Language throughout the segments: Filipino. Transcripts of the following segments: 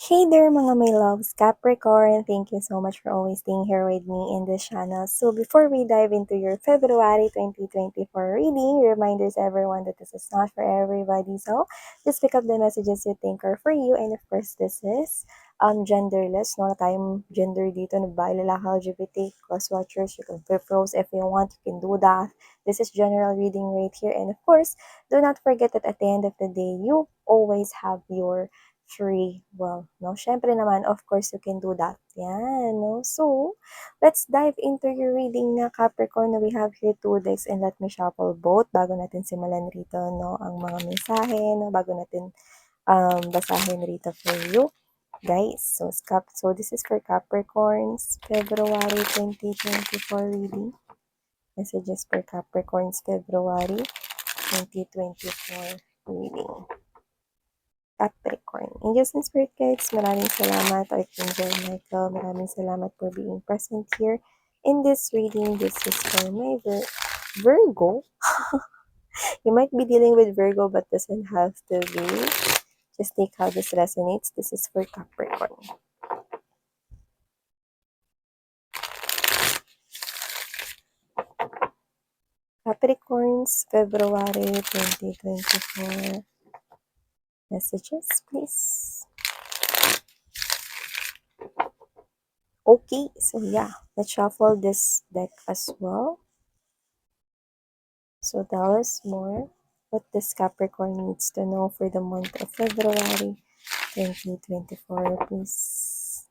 Hey there mga my loves, Capricorn! Thank you so much for always staying here with me in this channel. So before we dive into your February 2024 reading, reminders everyone that this is not for everybody. So just pick up the messages you think are for you. And of course, this is genderless. No tayong gender dito. Babae, lalaki, LGBT, cross-watchers. You can flip roles if you want. You can do that. This is general reading right here. And of course, do not forget that at the end of the day, you always have your free will, no? Syempre naman, of course, you can do that. Yan, no? So, let's dive into your reading na Capricorn na we have here 2 decks and let me shuffle both bago natin simulan rito, no? Ang mga mensahe, no? Bago natin basahin rito for you. Guys, so this is for Capricorns, February 2024 reading. Messages for Capricorns, February 2024 reading. Capricorn. Angels and Spirit Guides, maraming salamat. Archangel Michael, maraming salamat for being present here in this reading. This is for my Virgo. You might be dealing with Virgo but doesn't have to be. Just take how this resonates. This is for Capricorn. Capricorns, February 2024. Messages, please. Okay, so yeah, let's shuffle this deck as well. So tell us more what this Capricorn needs to know for the month of February 2024, please.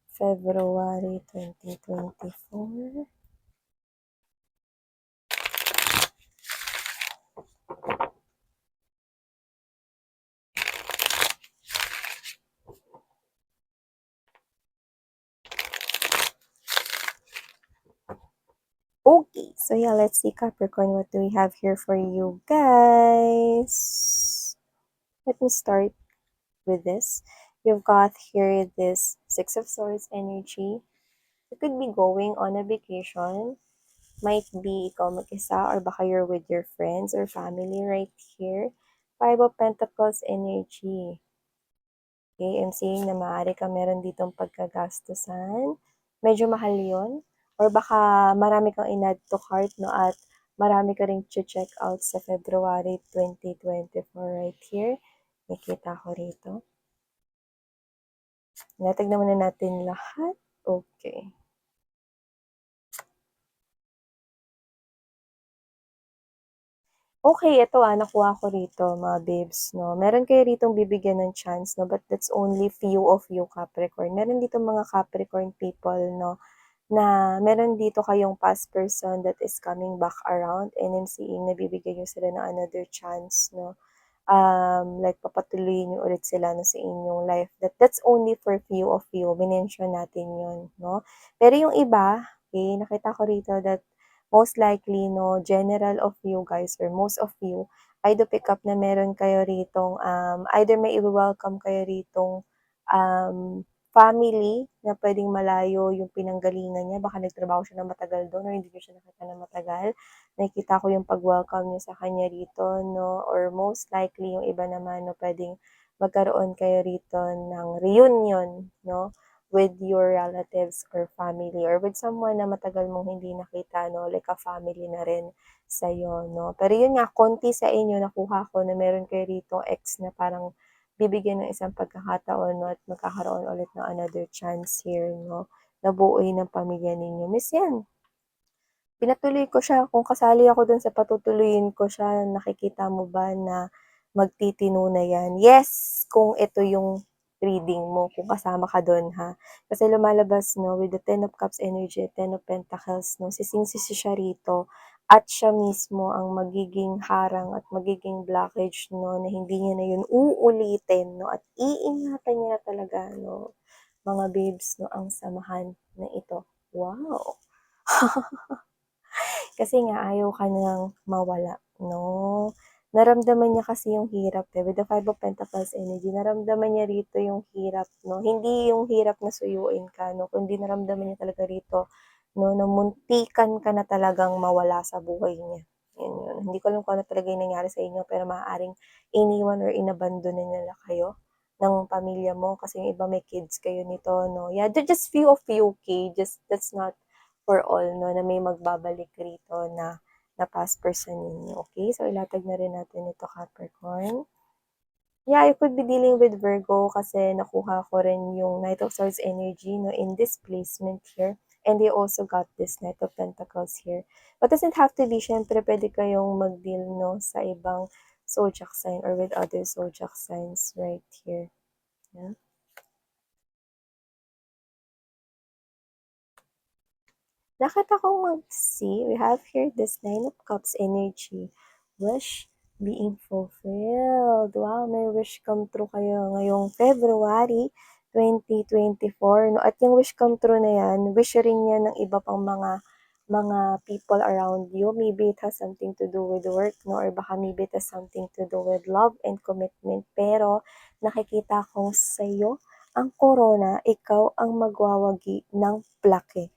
February 2024. Okay, so yeah, let's see Capricorn. What do we have here for you guys? Let me start with this. You've got here this Six of Swords energy. You could be going on a vacation. Might be ikaw mag-isa or baka you're with your friends or family right here. Five of Pentacles energy. Okay, I'm saying na maaari ka meron ditong pagkagastusan. Medyo mahal yon. Or baka marami kang in-add to cart, no? At marami ka rin check out sa February 2024 right here. Nakita ko rito. Natignan muna natin lahat. Okay. Okay, ito nakuha ko rito mga babes, no. Meron kayo ritong bibigyan ng chance, no, but that's only few of you Capricorn. Meron dito mga Capricorn people, no, na meron dito kayong past person that is coming back around and I'm seeing nabibigyan nyo sila ng another chance, no. Like papatuloyin nyo ulit sila no, sa inyong life. That's only for few of you. Minention natin yun, no. Pero yung iba, okay, nakita ko rito that most likely, no, general of you guys or most of you, I do pick up na meron kayo ritong, either may i-welcome kayo ritong family na pwedeng malayo yung pinanggalingan niya. Baka nagtrabaho siya na matagal doon or hindi niyo siya nakita na matagal. Nakikita ko yung pag-welcome niyo sa kanya rito, no? Or most likely, yung iba naman, no, pwedeng magkaroon kayo rito ng reunion, no? With your relatives or family or with someone na matagal mong hindi nakita, no? Like a family na rin sa'yo, no? Pero yun nga, konti sa inyo nakuha ko na meron kayo rito ex na parang bibigyan ng isang pagkakataon, no? At magkakaroon ulit ng another chance here, no? Nabuoy ng pamilya ninyo. Miss yan. Pinatuloy ko siya. Kung kasali ako dun sa patutuloyin ko siya, nakikita mo ba na magtitino na yan? Yes! Kung ito yung reading mo, kung kasama ka dun, ha? Kasi lumalabas, no, with the Ten of Cups energy, Ten of Pentacles, no, sisingsisi siya rito at siya mismo ang magiging harang at magiging blockage, no, na hindi niya na yun uulitin, no, at iingatan niya na talaga, no, mga babes, no, ang samahan na ito. Wow! Kasi nga ayaw ka nang mawala, no? Naramdaman niya kasi yung hirap, with the Five of Pentacles energy, naramdaman niya rito yung hirap, no? Hindi yung hirap na suyuin ka, no? Kundi naramdaman niya talaga rito, no, na muntikan ka na talagang mawala sa buhay niya. Yun yun. Hindi ko alam kung ano talaga yung nangyari sa inyo pero maaaring iniwan or inabandon na nila kayo ng pamilya mo kasi yung iba may kids kayo nito, no? Yeah, just few of you, okay? Just, that's not for all, no? Na may magbabalik rito na past person ninyo, okay? So, ilatag na rin natin ito, Capricorn. Yeah, you could be dealing with Virgo kasi nakuha ko rin yung Knight of Swords energy, no, in this placement here. And they also got this Knight of Pentacles here. But doesn't have to be, syempre, pwede kayong mag-deal, no, sa ibang zodiac sign or with other zodiac signs right here. Yeah. Nakita kong mag-see, we have here this Nine of Cups energy. Wish being fulfilled. Wow, may wish come true kayo ngayong February 2024. No? At yung wish come true na yan, wish rin yan ng iba pang mga people around you. Maybe it has something to do with work, no? Or baka maybe it has something to do with love and commitment. Pero nakikita kong sa'yo, ang corona, ikaw ang magwawagi ng plake.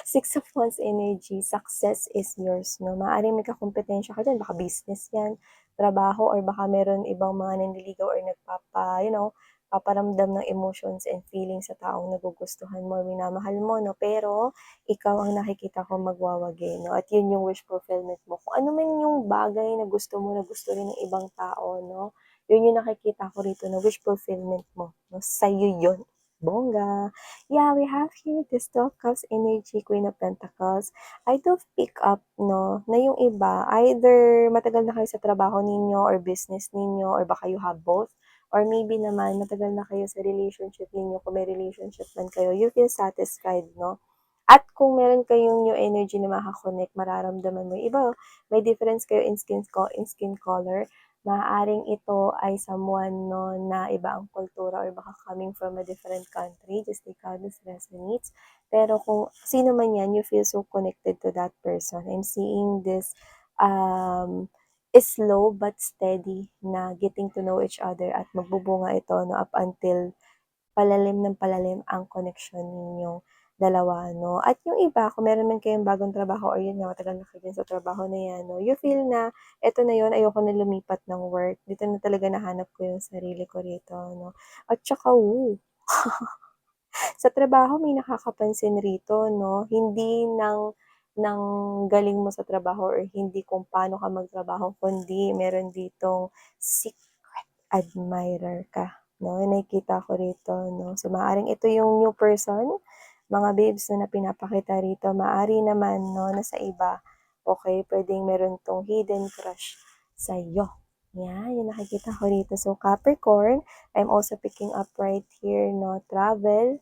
Six of Wands energy, success is yours, no? Maaaring may kakompetensya ka dyan, baka business yan, trabaho, or baka meron ibang mga nanliligaw or paparamdam ng emotions and feelings sa taong nagugustuhan mo, minamahal mo, no? Pero, ikaw ang nakikita ko magwawagi, no? At yun yung wish fulfillment mo. Kung ano man yung bagay na gusto mo, na gusto rin ng ibang tao, no? Yun yung nakikita ko rito na wish fulfillment mo, no? Sa'yo yun. Bongga. Yeah, we have here the Two of Cups energy, Queen of Pentacles. I do pick up, no, na yung iba, either matagal na kayo sa trabaho ninyo or business ninyo, or baka you have both, or maybe naman matagal na kayo sa relationship ninyo, kung may relationship man kayo, you feel satisfied, no? At kung meron kayong new energy na makakonect, mararamdaman mo, iba, may difference kayo in skin color, maaaring ito ay someone, no, na iba ang kultura or baka coming from a different country, just like how this resonates. Pero kung sino man yan, you feel so connected to that person. I'm seeing this slow but steady na getting to know each other at magbubunga ito, no, up until palalim ng palalim ang connection ninyong dalawa, no? At yung iba, kung meron man kayong bagong trabaho or yun nga, matagal na kayo sa trabaho na yan, no? You feel na, eto na yun, ayoko na lumipat ng work. Dito na talaga nahanap ko yung sarili ko rito, no? At saka, sa trabaho may nakakapansin rito, no? Hindi ng galing mo sa trabaho or hindi kung paano ka magtrabaho, kundi meron ditong secret admirer ka, no? Nakikita ko rito, no? So, maaaring ito yung new person, mga babes na pinapakita rito. Maari naman, no, na sa iba, okay, pwedeng meron tong hidden crush sa'yo. Yan, yung nakikita ko rito. So, Capricorn, I'm also picking up right here, no, travel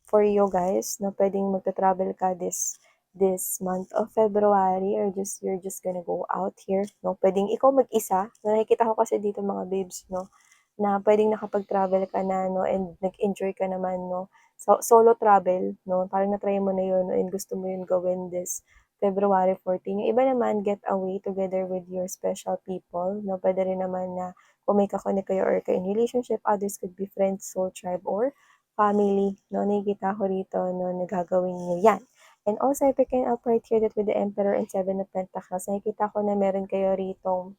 for you guys, no, pwedeng magta-travel ka this month of February or just you're just gonna go out here, no? Pwedeng ikaw mag-isa. Nakikita ko kasi dito mga babes, no, na pwedeng nakapag-travel ka na, no, and nag-enjoy ka naman, no. So, solo travel, no, parang na-try mo na yun, no, and gusto mo yun gawin this February 14. Yung iba naman, get away together with your special people, no. Pwede rin naman na kung may kakonek kayo or kayo in relationship, others could be friends, soul tribe, or family, no. Nakikita ko rito, no, nagagawin nyo yan. And also, I picking up right here that with the Emperor and Seven of Pentacles, nakikita ko na meron kayo rito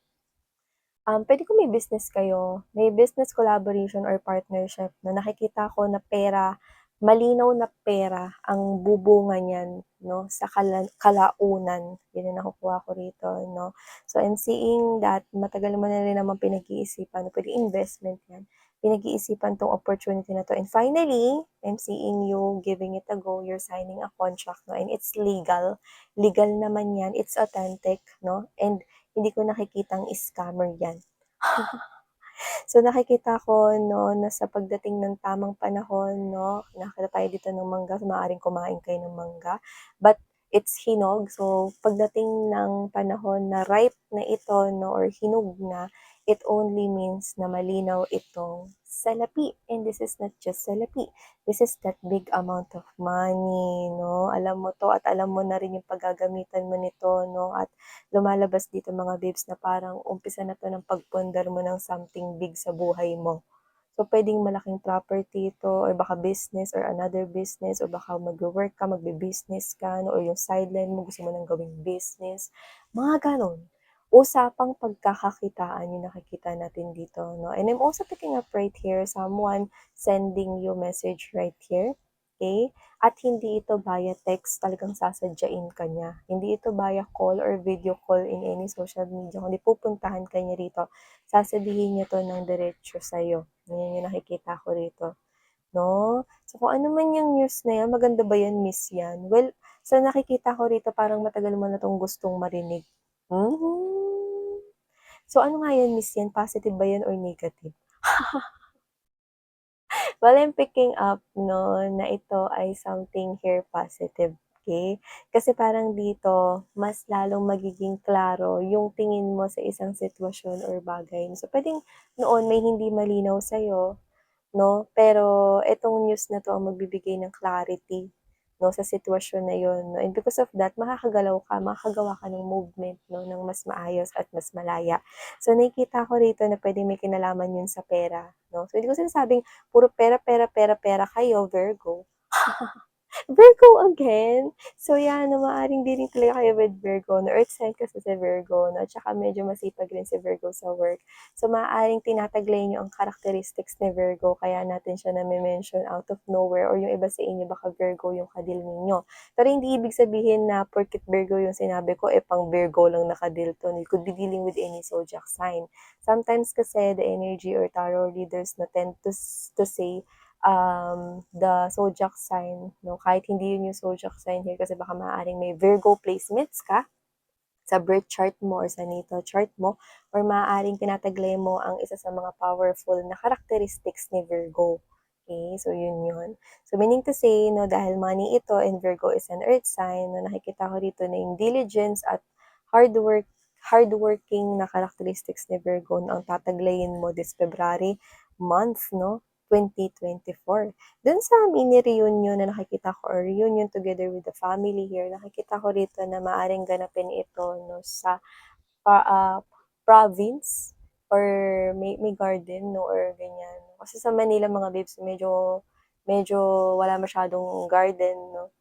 pwede kung may business kayo, may business collaboration or partnership na nakikita ko na pera, malinaw na pera ang bubunga niyan, no, sa kalaunan. Yun yung nakukuha ko rito, no. So, I'm seeing that matagal mo na rin naman pinag-iisipan, pwede investment yan. Pinag-iisipan tong opportunity na to. And finally, I'm seeing you giving it a go. You're signing a contract, no, and it's legal. Legal naman yan. It's authentic, no, and hindi ko nakikitang scammer yan. So, nakikita ko, no, na sa pagdating ng tamang panahon, no, nakakita tayo dito ng mangga, so maaaring kumain kayo ng mangga, but it's hinog. So, pagdating ng panahon na ripe na ito, no, or hinog na, it only means na malinaw itong salapi. And this is not just salapi. This is that big amount of money, no. Alam mo to at alam mo na rin yung paggagamitan mo nito, no, at lumalabas dito mga babes na parang umpisa na to ng pagpundar mo ng something big sa buhay mo. So, puwedeng malaking property ito or baka business or another business or baka magwo-work ka, magbi-business ka 'no or yung sideline mo gusto mo ng gawing business, mga gano'n. Usapang pagkakakitaan yung nakikita natin dito 'no. And I'm also picking up right here someone sending you message right here, okay? At hindi ito via text, talagang sasadyain ka niya. Hindi ito via call or video call in any social media, kundi pupuntahan ka niya rito. Sasabihin niya 'to ng diretso sa'yo. Yan yung nakikita ko rito, 'no? So, kung ano man yung news na yan, maganda ba yan, miss yan? Well, sa nakikita ko rito parang matagal mo na 'tong gustong marinig. Hmm. So, ano nga yan, miss yan, positive ba yan or negative? Well, I'm picking up 'no, na ito ay something here positive, okay? Kasi parang dito mas lalong magiging klaro yung tingin mo sa isang sitwasyon or bagay. So, puwedeng noon may hindi malinaw sa'yo 'no, pero itong news na 'to ang magbibigay ng clarity 'no, sa sitwasyon na yun 'no, and because of that makakagawa ka ng movement 'no, ng mas maayos at mas malaya. So, nakikita ko rito na puwedeng may kinalaman yun sa pera 'no. So, hindi ko sinasabing puro pera, pera, pera, pera kayo, Virgo. Virgo again? So yan, 'no, maaaring di rin talaga kayo with Virgo 'no, earth sign kasi si Virgo 'no, at saka medyo masipag rin si Virgo sa work. So maaaring tinataglay niyo ang characteristics ni Virgo kaya natin siya name-mention out of nowhere or yung iba sa inyo baka Virgo yung kadil ninyo. Pero hindi ibig sabihin na porket Virgo yung sinabi ko, eh, pang Virgo lang nakadil 'to. You could be dealing with any zodiac sign. Sometimes kasi the energy or tarot readers na tend to say the zodiac sign 'no, kahit hindi yun yung zodiac sign here kasi baka maaaring may Virgo placements ka sa birth chart mo or sa natal chart mo or maaaring tinataglay mo ang isa sa mga powerful na characteristics ni Virgo. Okay, so yun yun. So meaning to say 'no, dahil money ito and Virgo is an earth sign 'no, nakikita ko rito na yung diligence at hard work hardworking na characteristics ni Virgo 'no, ang tataglayin mo this February month 'no, 2024. Dun sa mini reunion na nakikita ko or reunion together with the family here, nakikita ko rito na maaaring ganapin ito 'no sa pa province or may garden 'no or ganyan. Kasi sa Manila mga babes medyo medyo wala masyadong garden 'no.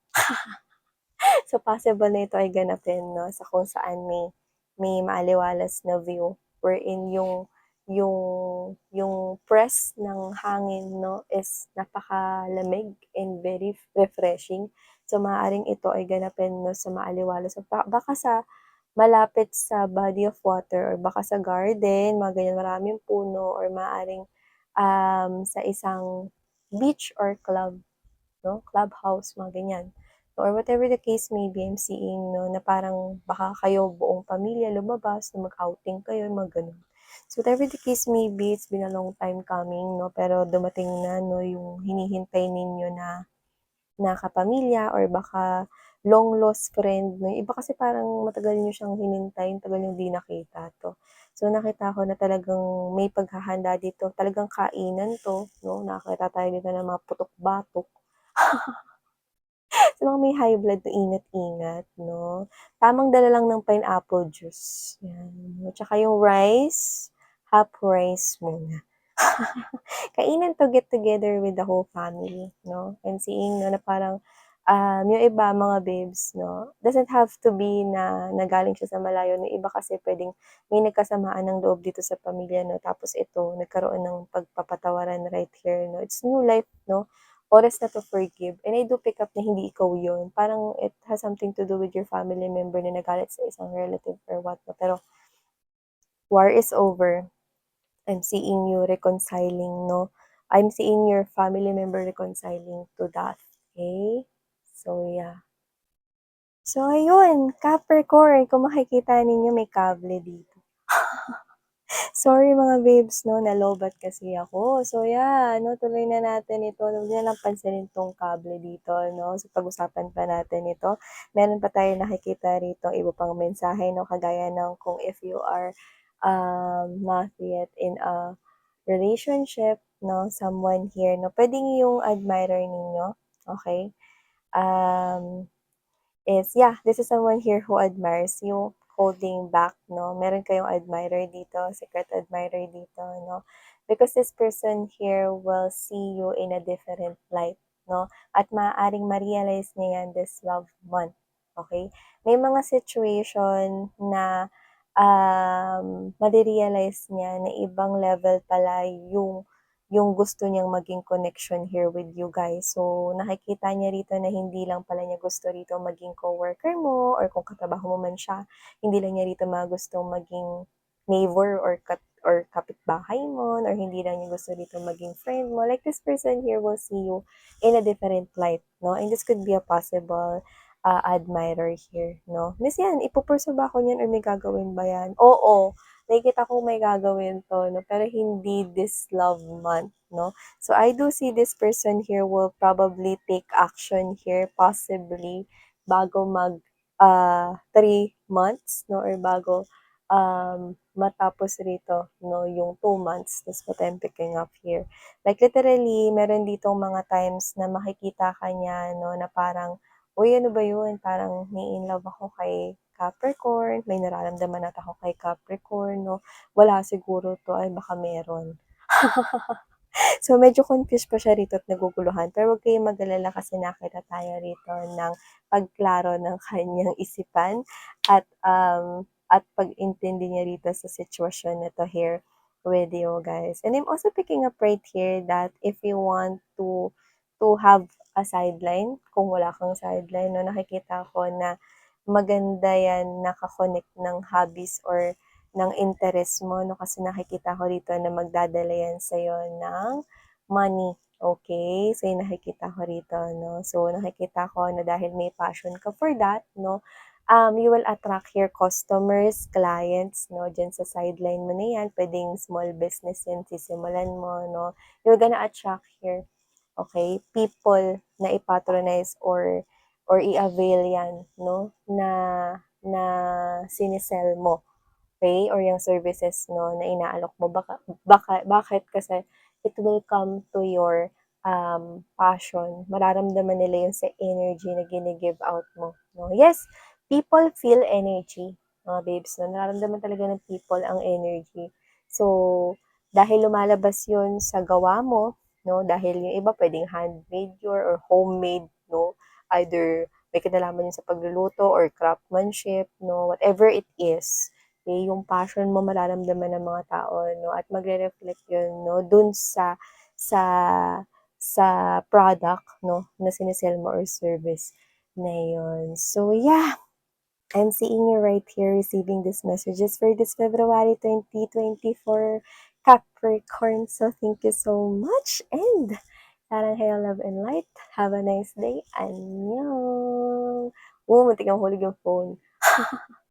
So, possible na ito ay ganapin 'no, sa kung saan may maaliwalas na view wherein yung yung press ng hangin 'no, is napakalamig and very refreshing. So, maaaring ito ay ganapin 'no, sa maaliwalas o baka sa malapit sa body of water or baka sa garden, mga ganyan, maraming puno or maaaring, sa isang beach or club 'no, clubhouse, mga ganyan. Or whatever the case may be, I'm seeing 'no, na parang baka kayo buong pamilya lumabas na mag-outing kayo, mga gano'n. So whatever the case may be, it's been a long time coming 'no, pero dumating na 'no, yung hinihintay ninyo na na kapamilya or baka long lost friend 'no. Yung iba kasi parang matagal niyo siyang hinintay, tagal niyong 'di nakita 'to. So nakita ko na talagang may paghahanda dito, talagang kainan 'to 'no, nakakita tayo dito ng mga putok-batok. Sa mga may high blood na ingat-ingat 'no. Tamang dala lang ng pineapple juice, 'yan. At saka yung rice, half rice muna. Kainan to get together with the whole family 'no, and seeing 'no na parang, yung iba mga babes 'no, doesn't have to be na nagaling siya sa malayo, yung iba kasi puwedeng may nagkasamaan ng loob dito sa pamilya 'no, tapos ito nagkaroon ng pagpapatawaran right here 'no. It's new life 'no, oras na to forgive and I do pick up na hindi ikaw yun, parang it has something to do with your family member na nagalit sa isang relative or what 'no, pero war is over. I'm seeing you reconciling 'no, I'm seeing your family member reconciling to that, okay? So, yeah. So, ayun, Capricorn, kung makikita ninyo may kable dito. Sorry mga babes 'no, nalobat kasi ako. So, yeah 'no, tuloy na natin ito, huwag niyo na lang pansinin 'tong kable dito 'no. So, pag-usapan pa natin ito. Meron pa tayong nakikita rito iba pang mensahe 'no, kagaya ng kung if you are, not yet in a relationship 'no, someone here 'no, puwedeng yung admirer ninyo, okey? Um, is yeah, this is someone here who admires you, holding back, no? Meron kayong admirer dito, secret admirer dito, no? Because this person here will see you in a different light, no? At maaaring ma-realize niya yan this love month, okay? May mga situation na mare-realize niya na ibang level pala yung gusto niyang maging connection here with you guys. So, nakikita niya rito na hindi lang pala niya gusto rito maging coworker mo or kung katrabaho mo man siya, hindi lang niya rito gustong maging neighbor or kapitbahay mo or hindi lang niya gusto dito maging friend mo. Like this person here will see you in a different light, no? And this could be a possible admirer here, no? Miss yan, ipupurso ba ako niyan or may gagawin ba yan? Oo, nakikita ko may gagawin to, no? Pero hindi this love month, no? So, I do see this person here will probably take action here, possibly, bago mag 3 months, no? Or bago matapos rito, no? Yung 2 months. That's what I'm picking up here. Like, literally, meron ditong mga times na makikita ka niya, no? Na parang, uy, ano ba yun? Parang may in love ako kay Capricorn, may nararamdaman at ako kay Capricorn, no? Wala siguro to, ay baka meron. So, medyo confused pa siya rito at naguguluhan. Pero huwag kayong mag-alala kasi nakita tayo rito ng pagklaro ng kanyang isipan at pag-intindi niya rito sa sitwasyon na to here with you guys. And I'm also picking up right here that if you want to have a sideline, kung wala kang sideline, no, nakikita ko na maganda yan nakakonect ng hobbies or ng interest mo, no? Kasi nakikita ko dito na magdadala yan sa'yo ng money. Okay? So, yung nakikita ko rito, no? So, nakikita ko na dahil may passion ka for that, no? You will attract your customers, clients, no? Diyan sa sideline mo na yan. Pwedeng small business yan, sisimulan mo, no? You're gonna attract here, okay? People na ipatronize or i-avail yan, no? Na sinisell mo. Okay? Or yung services, no, na inaalok mo. Bakit? Kasi it will come to your passion. Mararamdaman nila yun sa energy na gini-give out mo. No? Yes, people feel energy, mga babes. No? Nararamdaman talaga ng people ang energy. So, dahil lumalabas yun sa gawa mo, no? Dahil yung iba pwedeng handmade yun or homemade, no? Either may kinalaman yun sa pagluluto or craftsmanship, no? Whatever it is, eh, yung passion mo mararamdaman ng mga tao, no? At magre-reflect yun, no? Dun sa sa product, no? Na sinesell mo or service na yun. So, yeah. I'm seeing you right here receiving these messages for this February 2024 Capricorn. So, thank you so much. And, sarang hair, love, and light. Have a nice day. Annyeong! Oh, muntik ang hulog yung phone.